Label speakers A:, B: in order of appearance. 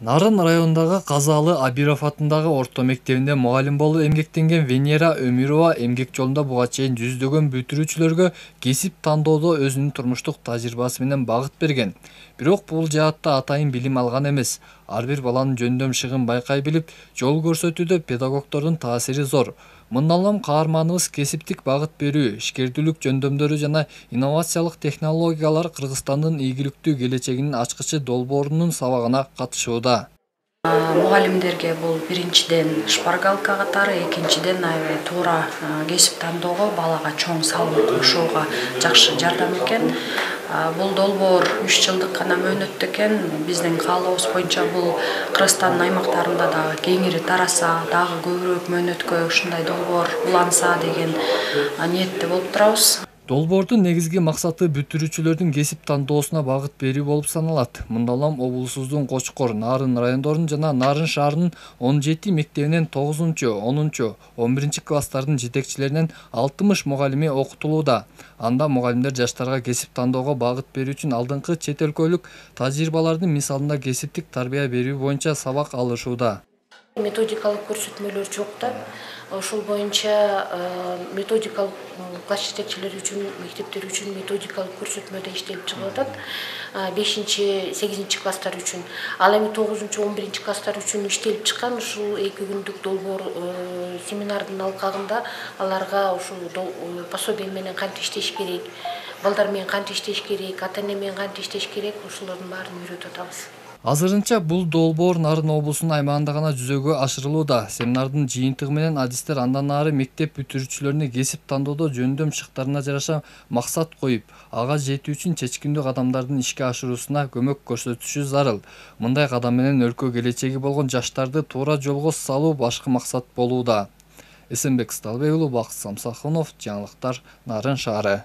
A: Нарын районундагы Казалы Абиров атындагы орто мектебинде мугалим болуп эмгектенген Венера Өмүрова эмгек жолунда буга чейин жүздөгөн бүтүрүүчүлөргө кесип тандоодо өзүнүн турмуштук тажрыйбасы менен багыт берген. Бирок бул жаатта атайын билим алган эмес. Ар бир баланын жөндөм шыгын байкай билип, жол көрсөтүүдө педагогдордун таасири зор. Мындан улам каарманыбыз кесиптик багыт берүү, ишкердүүлүк жөндөмдөрү жана инновациялык технологиялар Кыргызстандын ийгиликтүү келечегинин ачкычы долбоорунун сабагына катышууда.
B: Мугалимдерге бул биринчиден шпаргалка катары, экинчиден туура кесип тандоого, балага чоң салым кошууга жакшы жардам экен. Бул долбоор 3 жылдык гана мөөнөттө экен. Биздин каалообуз боюнча бул Кыргызстандын аймактарында дагы кеңири тараса, дагы көбүрөөк мөөнөткө ушундай долбоор уланса деген ниетте болуп турабыз.
A: Долбоордун негизги максаты бүтүрүүчүлөрдүн кесип тандоосуна багыт берүү болуп саналат. Мындан улам облусубуздун Кочкор, Нарын райондорунун жана Нарын шаарынын 17 мектебинен 9-10, 11 класстардын жетекчилеринен 60 мугалими окутулууда. Анда мугалимдер жаштарга кесип тандоого багыт берүү үчүн алдыңкы чет өлкөлүк тажрыйбалардын мисалында кесиптик тарбия берүү боюнча сабак алышууда.
B: Методикалык көрсөтмөлөр жок да. Ошол боюнча методикалык класс жетекчилери үчүн, мектептер үчүн методикалык көрсөтмөдө иштелип чыгып атат. 5-8 класстар үчүн. Ал эми 9-11 класстар үчүн иштелип чыккан ушул 2 күндүк долбоор семинардын алкагында аларга ушул пособие менен кантип иштеш керек, балдар менен кантип иштеш керек, ата-эне менен кантип иштеш керек, ошолордун баарын үйрөтүп атабыз.
A: Азырынча бул долбоор Нарын облусунун аймагында гана жүзөгө ашырылууда. Семинардын жыйынтыгы менен адистер андан ары мектеп бүтүрүүчүлөрүнө кесип тандоодо жөндөм шыктарына жараша максат коюп, ага жетүү үчүн чечкиндүү кадамдардын ишке ашыруусуна көмөк көрсөтүшү зарыл. Мындай кадам менен өлкө келечеги болгон жаштарды туура жолго салуу башкы максат болууда. Эсенбек Сталбек уулу, Бакыт Самсахунов, жаңылыктар, Нарын шаары.